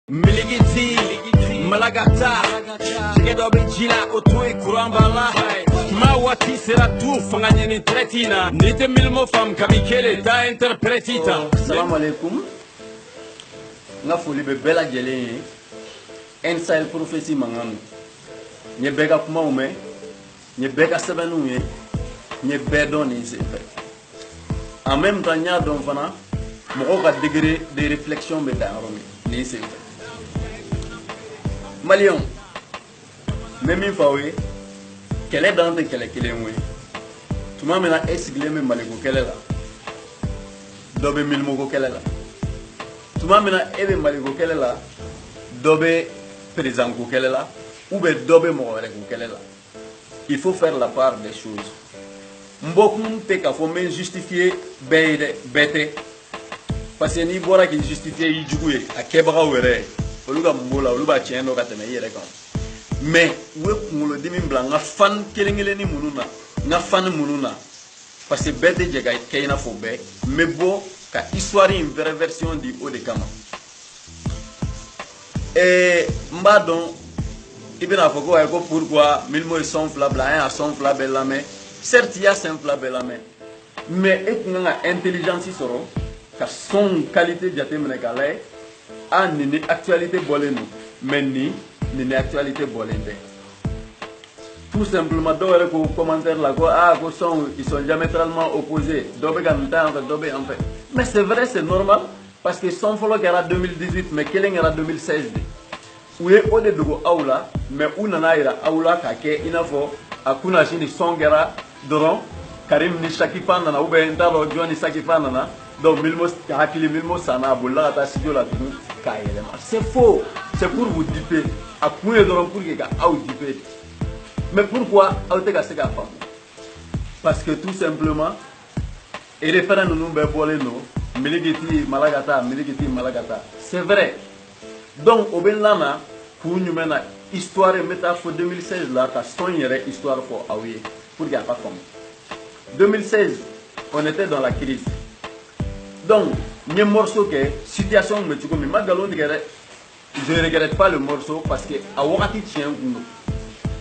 Miligiti, Malagata, Gedobe Jila, Otoi Kurambala, Mawati sera tout, Fangani Tretina, Nite Milmo Fam, Kamikele, ta interpretita. Salam alaikum. Nga foli be bela jele en sahel prophétie mangam nye bega kuma ume nye bega sebenu ye nye bedon ni se fait en même temps nya don fana moko ka degré de réflexion be da ron ni se fait Malion même fawe quelle est dans de quelle mwe tuma mena esigle me maliko quelle la dobe mil moko quelle la tuma mina ebe maliko kele la dobe président ko kele la ou be dobe mo wala ko kele la il faut faire la part des choses mbok mun te ka fo men justifier bete parce que ni bora ki justifier yi juguye akebra were oluga mbola oluba tiendo ka teme yere kan mais we kumulo dimi blanga fan kelengele ni mununa nga fan mununa parce que bete je ga kayna fo be mais bo ka histoire une vraie version du haut de Kama. Et Mbadon, Ibn Afoko, pourquoi Milmo sont flables, un son flable la main. Certes, il y a un flable la main. Mais il y a une intelligence soro, car son qualité de Jatemenekale a une actualité bolenu, mais ni une actualité bolende. Tout simplement, dans les commentaires là, ils sont diamétralement opposés. Dobé Dobé en fait. Mais c'est vrai, c'est normal, parce que son follow era 2018, mais quel era 2016. Où est au début Aula, mais où n'en ira Aula Kake, Inafo, Akuna Chini Songera, Doron, Karim Nishakipanana, ou bien Taro, Johnny Sakipanana, donc Milmos, Hakili Milmos, Sana, Boula, Tassidio, la Kaelema. C'est faux, c'est pour vous diper, à Koué Doron pour qu'il y ait diper. Mais pourquoi Auteka Sega femme? Parce que tout simplement, et référendum nous beboleno, Miligiti Malagata, c'est vrai. Donc, au Benlana, pour nous mener histoire et métaphore 2016 là, t'as son histoire pour Aouye, pour qu'il n'y ait pas comme. 2016, on était dans la crise. Donc, il y a un morceau qui est situation, mais tu connais, je ne regrette pas le morceau parce que Awati tient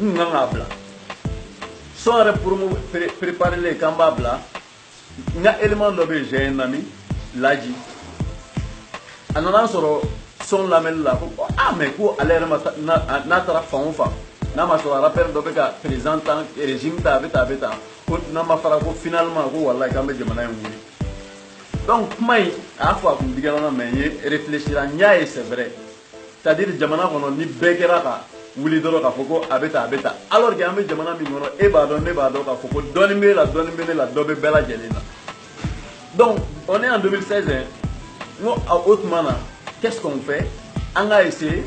nous n'avons sans pour préparer les cambabla, il y a un élément de j'ai un ami, l'Aji. En allant sur son lamel là, ah mais quoi, aller n'attra fanfa, n'a ma soeur rappelle de béca présentant et régime tabeta, n'a ma farako finalement, voilà, quand même, donc, moi, à la fois que nous disons, réfléchir à Nia, c'est vrai. C'est-à-dire, Jamana, on ni Bekera. Wuli doro ka foko abeta alors que amé jamana mi ngono e ba don ka foko donne la dobe bela jelina. Donc on est en 2016 hein. Nous à Haute-Mana, qu'est-ce qu'on fait? On a essayé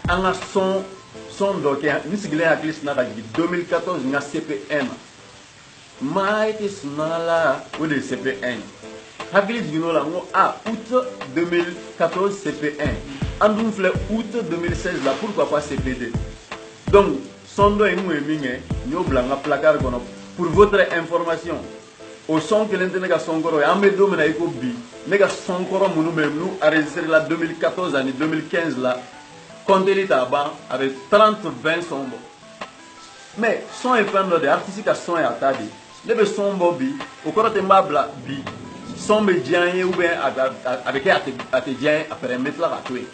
on a son docker ni sigle à Chris na 2014 na CP1 maïti snala ou de CP1 Haglis gino la ngo a août 2014 CP1 Andoum fleur août 2016 là, pourquoi pas CP2? Donc, son dos est nous blanc placard pour votre information. Au son que l'internet a son corps, et en médo, mais il y a son corps, nous enregistré là 2014 et 2015 là, comptez les tabacs avec 30-20 sons. Mais son est plein de artistes qui sont à table. Les sons bobby, au corps de ma bi, son médian ou bien avec atelier après mettre là à tuer.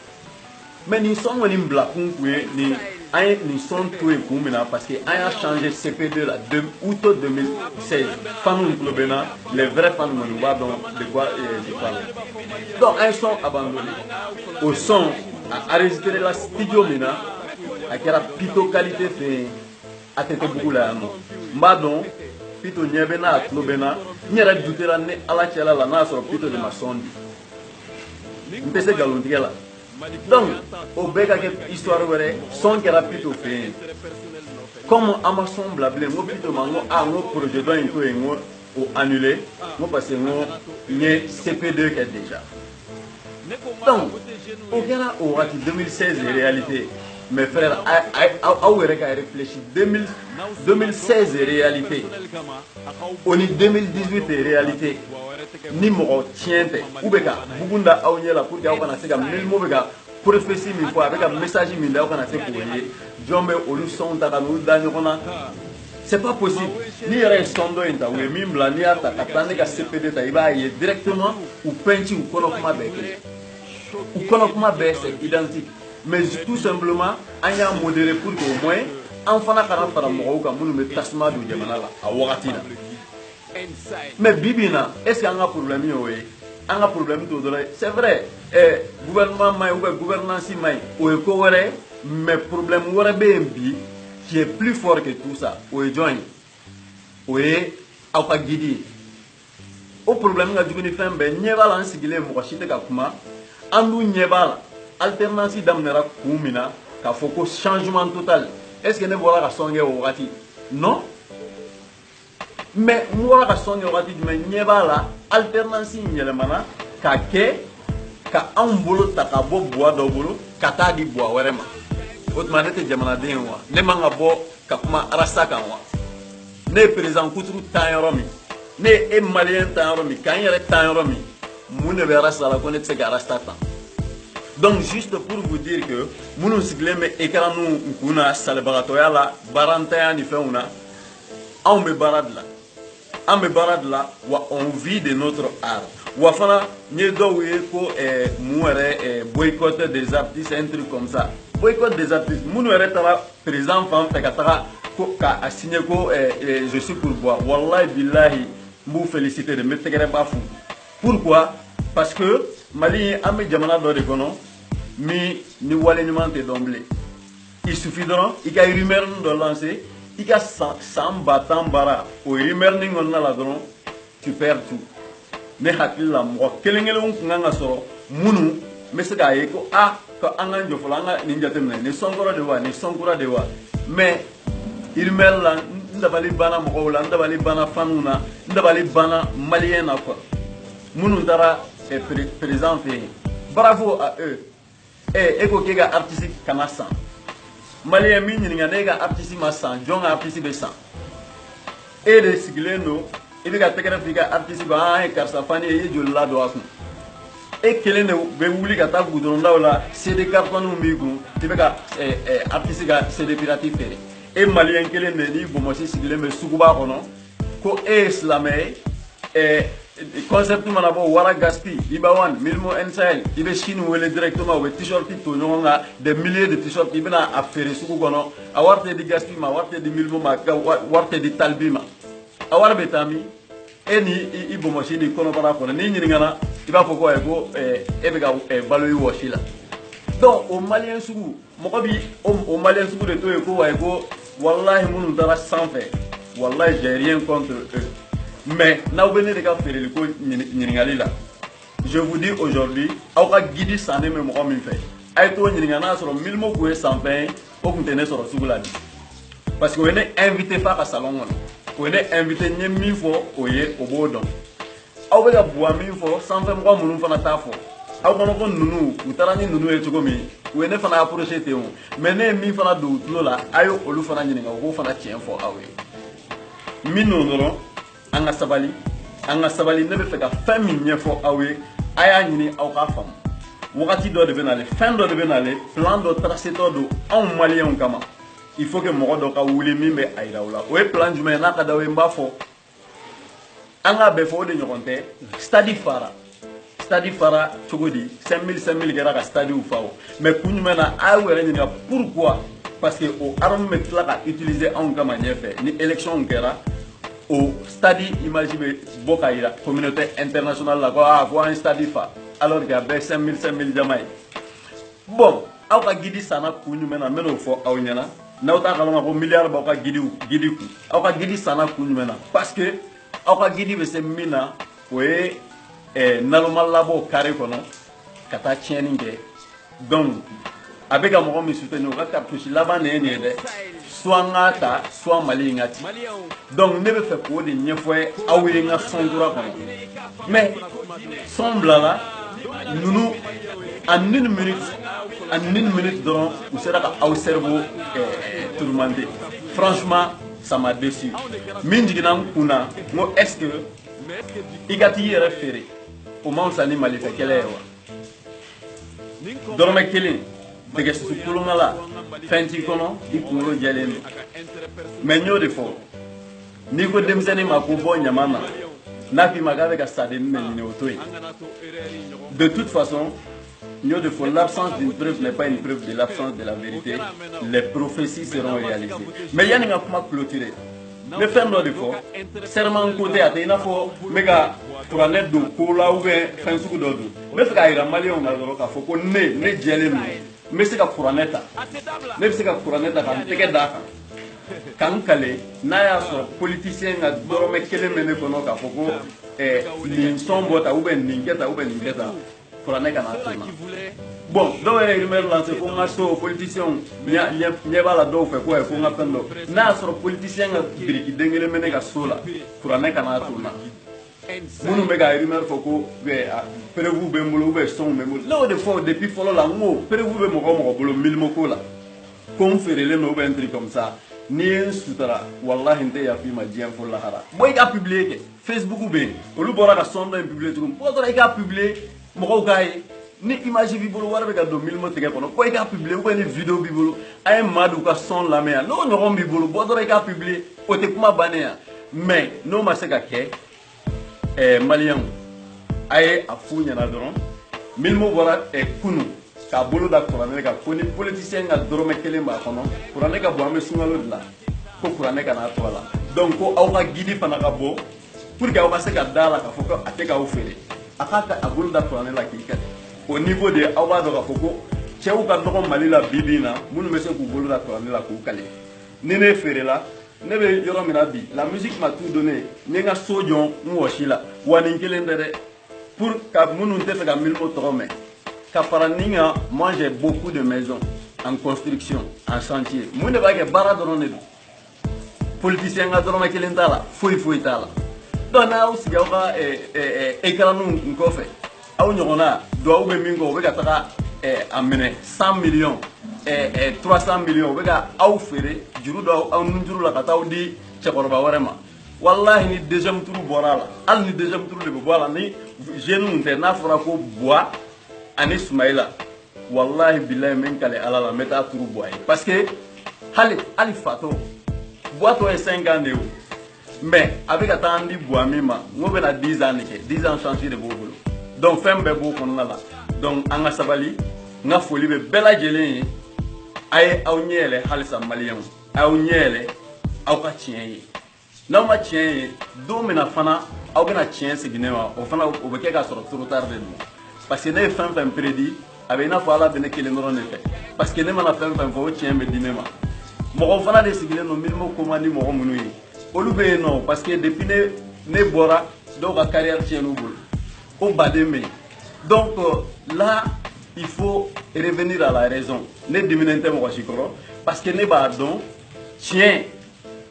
Mais nous sommes en blackun ni sont tous parce que a changé CP2 là de août 2016. Les vrais fans nous voient de quoi je parle. Donc ils sont abandonnés. Au son à enregistrer la studio mina à qui a plutôt qualité fait à tête beaucoup là. Madon plutôt niebena klobena niera douter la ne ala chela la na sur plutôt de ma sonde. Mpese galondiela. Donc, au béga que histoire vraie, son qui a plutôt fait. Comme Amazon blabla, moi plutôt mango a un projet d'un coup ou annulé, moi parce que moi j'ai CP2 qui est déjà. Donc, au Ghana, au 2016 réalité, mes frères, a réfléchi 2016 réalité, on est 2018 réalité. Ni mo tiente ubeka bugunda awnyela pour que on a sega mil mo beka prophétie min fɔ a bɛ ka message min da aw kana se k'o ye jɔn bɛ olu sɔn ta ka n'u da ɲɔgɔn na c'est pas possible n'i yɛrɛ ye sɔn dɔ in ta u ye min bila n'i y'a ta ka taa ne ka CPD ta i b'a ye directement u pɛnti u kɔnɔ kuma bɛɛ kelen u kɔnɔ kuma bɛɛ c'est identique mais tout simplement an y'a modéré pour que au moins an fana kana fara mɔgɔw kan minnu bɛ tasuma don jamana la a wagati la mais bi bi in na est ce que an ka problème y'o ye an ka problème t'o dɔrɔn ye c'est vrai gouvernement man ɲi ou bien gouvernance man ɲi o ye ko wɛrɛ mais problème wɛrɛ bɛ yen bi qui est plus fort que tout ça o ye jɔn ye o ye aw ka guide ye o problème ka jugu ni fɛn bɛɛ ɲɛ b'a la an sigilen mɔgɔ si tɛ ka kuma an dun ɲɛ b'a la alternance daminɛra kun min na k'a fɔ ko changement total est ce que ne bɔra ka sɔn kɛ o wagati non mais n bɔra ka sɔn kɛ wagati jumɛn ɲɛ b'a la alternance in yɛlɛmana k'a kɛ ka anw bolo ta ka bɔ buwa dɔ bolo ka taa di buwa wɛrɛ ma o tuma ne tɛ jamanaden ye wa ne man ka bɔ ka kuma arasta kan wa ne ye président Kuturu tan yɔrɔ min ne ye e maliyɛn tan yɔrɔ min k'an yɛrɛ tan yɔrɔ min mun de bɛ arasta la ko ne tɛ se ka arasta tan donc juste pour vous dire que minnu sigilen bɛ écran nu kun na salibagatɔya la baarantanya ni fɛnw na anw bɛ baara de la an bɛ baara de la wa on vit de notre art wa fana n ye dɔw ye ko mun yɛrɛ boycott des artistes un truc comme ça boycott des artistes minnu yɛrɛ taara président fan fɛ ka taga ko k'a signé ko je suis pour boire wallahi billahi n b'u féliciter de n bɛ tɛgɛrɛ ba fu pourquoi parce que Mali an bɛ jamana dɔ de kɔnɔ min ni wale ɲuman tɛ dɔn bilen il suffit dɔrɔn i ka rumeur dɔ lancer i ka san ba tan baara o rumeur nin kɔnɔna la dɔrɔn tu perds tout ne hakili la mɔgɔ kelen kelenw kun kan ka sɔrɔ minnu n bɛ se k'a ye ko ko an k'an jɔ fɔlɔ an ka nin jateminɛ nin sɔnkɔrɔ de wa nin sɔnkura de wa mais rumeur la n dabali banna mɔgɔw la n dabali banna faniw na n dabali banna maliyɛn na quoi minnu taara président fɛ yen bravo à eux e ko k'e ka artiste kana san maliyɛn min ɲininka ne ka artiste ma san jɔn ka artiste bɛ san e de sigilen don i bɛ ka tɛgɛrɛ f'i ka artiste ko an ye karisa fani ye i ye joli la don a kun e kelen de bɛ wuli ka taa gudɔrɔndaw la CD carton b'i kun i bɛ ka artiste ka CD pirate feere e maliyɛn kelen de ni Bamakɔ sigilen bɛ suguba kɔnɔ ko e ye silamɛ ye concept mana bɔ wara gaspi ibawan milmo nsahel i bɛ Chine wele directement u bɛ t-shirt to ɲɔgɔn kan des milliers de t-shirt i bɛna a feere sugu kɔnɔ a wari tɛ di gaspi ma wari tɛ di milmo ma wari tɛ di talbi ma a wari bɛ taa min e ni i Bamakɔ ni kɔnɔbara kɔnɔ n'i ɲininkana i b'a fɔ ko ko e bɛ ka balo i wɔsi la donc o maliyɛn sugu mɔgɔ bi o maliyɛn sugu de to yen ko wallahi minnu taara sanfɛ wallahi j'ai rien contre eux mais n'aw bɛ ne de ka feereli ko ɲininkali la je vous dis aujourd'hui aw ka guide sannen bɛ mɔgɔ min fɛ a ye t'o ɲininka n'a sɔrɔ milimo kun ye sanfɛn ye o kun tɛ ne sɔrɔ sugu la bi parce que o ye ne invité f'a ka salon kɔnɔ o ye ne invité n ye min fɔ o ye o b'o dɔn aw bɛ ka buwa min fɔ sanfɛ mɔgɔ minnu fana t'a fɔ aw kɔnɔ ko ninnu u taara ni ninnu ye cogo min u ye ne fana approché ten o mais ne ye min fana don u tulo la a ye olu fana ɲininka u k'o fana tiɲɛ fɔ aw ye min n'o dɔrɔn an ka sabali ne bɛ fɛ ka fɛn min ɲɛfɔ aw ye a y'a ɲini aw k'a faamu wagati dɔ de bɛ nale fɛn dɔ de bɛ nale plan dɔ tracé tɔ don anw maliyɛnw kama il faut que mɔgɔ dɔ ka wuli min bɛ a yira u la o ye plan jumɛn ye n'a ka d'aw ye n b'a fɔ an k'a bɛɛ fɔ o de ɲɔgɔn tɛ stade fara cogo di 5000 kɛra ka stadiw fa o mais kun jumɛn na a y'u yɛrɛ ɲininka pourquoi parce que o arme bɛ tila ka utiliser anw kama ɲɛfɛ ni élection kɛra o stade image bɛ bɔ ka yira communauté internationale la ko an ye stade fa alors que a bɛɛ 5000 jama ye bon aw ka guide sanna kun jumɛn na n bɛn'o fɔ aw ɲɛna n'aw t'a kalama ko miliyari b'aw ka guide kun aw ka guide sanna kun jumɛn na parce que aw ka guide bɛ se min na o ye naloma labɔ carré kɔnɔ ka taa tiɲɛni kɛ donc a bɛ ka mɔgɔ min soutenir o ka cartouche laban de ye nin ye dɛ soit n k'a ta soit Mali in ka ci donc ne bɛ fɛ k'o de ɲɛfɔ aw ye n ka son kura kɔnɔ mais son bilala ninnu en une minute dɔrɔn u sera ka aw cerveau tourmenter franchement ça m'a déçu min jiginna n kun na n ko est ce que i ka t'i yɛrɛ feere o man fisa ni malifɛ kɛlɛ ye wa dorome kelen dege sukulunga la fenti kono i kunkolo jɛlen do mais n y'o de fɔ n'i ko denmisɛnnin ma ko bɔ ɲama na n'a k'i ma k'a bɛ ka sadenni de ɲini o to yen de toute façon n y'o de fɔ l'absence d'une preuve n'est pas une preuve de l'absence de la vérité les prophéties seront réalisées mais yanni n ka kuma clôturer n bɛ fɛn dɔ de fɔ serment ko tɛ a tɛ i n'a fɔ n bɛ ka kuranɛ don ko la ou bien fɛn sugu dɔ don n bɛ fɛ k'a yira maliyɛnw na dɔrɔn k'a fɔ ko ne jɛlen don n bɛ se ka kuranɛ ta ne bɛ se ka kuranɛ ta ka n tɛgɛ d'a kan ka n kale n'a y'a sɔrɔ politicien ka dɔrɔmɛ kelen bɛ ne kɔnɔ k'a fɔ ko nin sɔn bɔ ta ou bien nin kɛ ta ou bien nin kɛ ta kuranɛ ka n'a to n na bon dɔw yɛrɛ rumeur lancé ko n ka so politicien ɲɛ b'a la dɔw fɛ ko n ka fɛn dɔ n'a y'a sɔrɔ politicien ka biriki den kelen bɛ ne ka so la kuranɛ ka n'a to n na minnu bɛ ka rumeur fɔ ko preuve bɛ n bolo ou bien sɔnw bɛ n bolo ne y'o de fɔ depuis fɔlɔ la n ko preuve bɛ mɔgɔ o mɔgɔ bolo milimo ko la ko n feerelen don ou bien un truc comme ça n'i ye n sutura walahi n tɛ yafa i ma diɲɛ fo lahara bon i ka publier kɛ Facebook bɛ yen olu bɔra ka sɔn dɔ in publier tuguni mɔgɔ dɔrɔn i k'a publier mɔgɔw k'a ye ni image b'i bolo wari bɛ ka don milimo tigɛ kɔnɔ ko i k'a publier ou bien ni vidéo b'i bolo a ye maa d'u ka sɔn lamɛn yan n'o ɲɔgɔn b'i bolo bɔ dɔrɔn i k'a publier o tɛ kuma bannen yan mais n'o ma se ka kɛ maliyɛnw a ye a f'u ɲɛna dɔrɔn milimo bɔra kunu k'a bolo da kuranɛ kan ko ni politicien ka dɔrɔmɛ kelen b'a kɔnɔ kuranɛ ka bɔ an bɛ sunkalo de la ko kuranɛ ka n'a to a la donc ko aw ka guide fana ka bɔ pour que aw ka se ka da la k'a fɔ ko a tɛ k'aw feere a k'a ka a bolo da kuranɛ la k'i kɛ au niveau de aw b'a dɔn k'a fɔ ko cɛw ka dɔgɔ mali la bi bi in na minnu bɛ se k'u bolo da kuranɛ la k'u kale ni ne feerela ne bɛ yɔrɔ min na bi la musique m'a tout donné n ye n ka so jɔ n wɔsi la wa nin kelen tɛ dɛ pour ka minnu tɛ fɛ ka milimo tɔgɔ mɛn ka fara nin kan moi j'ai beaucoup de maisons en construction en chantier mun de b'a kɛ baara dɔrɔn de don politicien ka dɔrɔmɛ kelen t'a la foyi t'a la donc n'aw sigi aw ka écraniw kɔfɛ aw ɲɔgɔnna duwawu bɛ min kɔ o bɛ ka taga a minɛ 100 millions 300 millions o bɛ ka aw feere juru dɔ aw nun juru la ka taa aw di cɛkɔrɔba wɛrɛ ma wallahi ni deuxième tour bɔra a la hali ni deuxième tour de bɛ bɔ a la ni jeunes tɛ n'a fɔra ko Buwa ani Sumayila wallahi billahi n bɛ n kale ala la n bɛ taa turu Buwa ye parce que hali fatɔ Buwa tɔ ye 5 ans de ye o mais a bɛ ka taa an di Buwa min ma n ko bɛ na 10 ans de kɛ 10 ans chantier de b'o bolo donc fɛn bɛɛ b'o kɔnɔna la donc an ka sabali n ka foli bɛ bɛɛ lajɛlen ye a ye aw ɲɛ yɛlɛ halisa maliyɛnw a y'aw ɲɛ yɛlɛ aw ka tiɲɛ ye n'aw ma tiɲɛ ye don min na fana aw bɛna tiɲɛ segin ne ma o fana o bɛ kɛ k'a sɔrɔ trop tard de don parce que ne ye fɛn fɛn prédit a bɛ i n'a fɔ ala bɛ ne kelen dɔrɔn de fɛ parce que ne mana fɛn fɛn fɔ o tiɲɛ bɛ di ne ma mɔgɔw fana de sigilen don milimo ko man di mɔgɔ minnu ye olu bɛ yen nɔ parce que depuis ne bɔra dɔw ka carrière tiɲɛn'u bolo o baden bɛ yen donc là il faut revenir à la raison ne diminen tɛ mɔgɔ si kɔrɔ parce que ne b'a dɔn tiɲɛ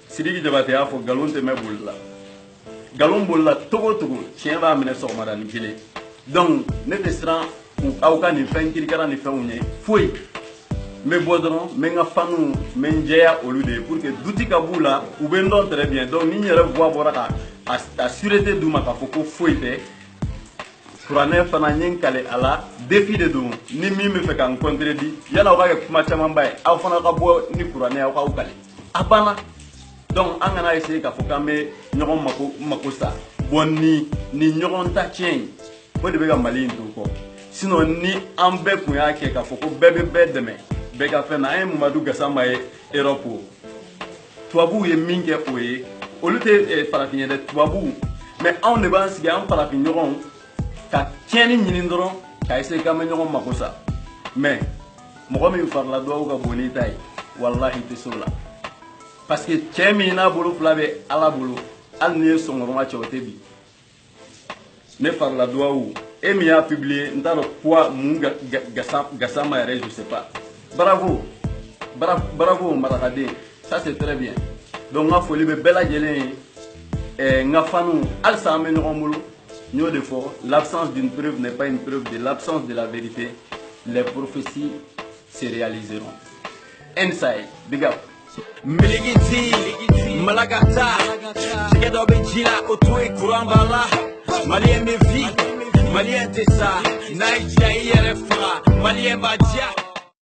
Sidiki Jabate y'a fɔ nkalon tɛ mɛn boli la nkalon bolila togo togo tiɲɛ b'a minɛ sɔgɔmadanin kelen donc ne tɛ siran aw ka nin fɛn kirikara ni fɛnw ye foyi n bɛ bɔ dɔrɔn n bɛ n ka faniw n bɛ n jɛya olu de ye pour que duti ka b'u la u bɛ n dɔn très bien donc ni n yɛrɛ voix bɔra ka a sûreté d'u ma k'a fɔ ko foyi tɛ kuranɛ fana n ye n kale a la défi de don ni min bɛ fɛ ka n contredit yanni aw ka kɛ kuma camanba ye aw fana ka bɔ ni kuranɛ aw k'aw kale a banna donc an kana essayer k'a fɔ k'an bɛ ɲɔgɔn mako sa bon ni ɲɔgɔn ta tiɲɛ in o de bɛ ka Mali in to kɔ sinon ni an bɛɛ kun y'a kɛ k'a fɔ ko bɛɛ bɛ bɛɛ dɛmɛ bɛɛ ka fɛn na an ye Mamadu Gassama ye Europe tubabuw ye min kɛ o ye olu tɛ farafin ye dɛ tubabuw mais anw de b'an sigi an farafin ɲɔgɔnw ka tiɲɛni ɲini dɔrɔn k'a essayer k'an bɛ ɲɔgɔn mako sa mais mɔgɔ min farila duwawu ka bon n'i ta ye wallahi tɛ s'o la parce que cɛ min n'a bolo fila bɛ ala bolo hali n'i ye sɔngɔrɔma cɛ o tɛ bi ne farila duwawu e min y'a publier n t'a dɔn poids mun Gassama yɛrɛ je sais pas bravo marakaden ça c'est très bien donc n ka foli bɛ bɛɛ lajɛlen ye n ka faniw halisa an bɛ ɲɔgɔn bolo n y'o de fɔ l'absence d'une preuve n'est pas une preuve de l'absence de la vérité les prophéties se réaliseront Inside big up Miligiti, Malagata, Jigga Dobe Jila, Otwe, Kurambala, Malien me vie, malien tɛ sa n'a y'i diya i yɛrɛ faga malien b'a diya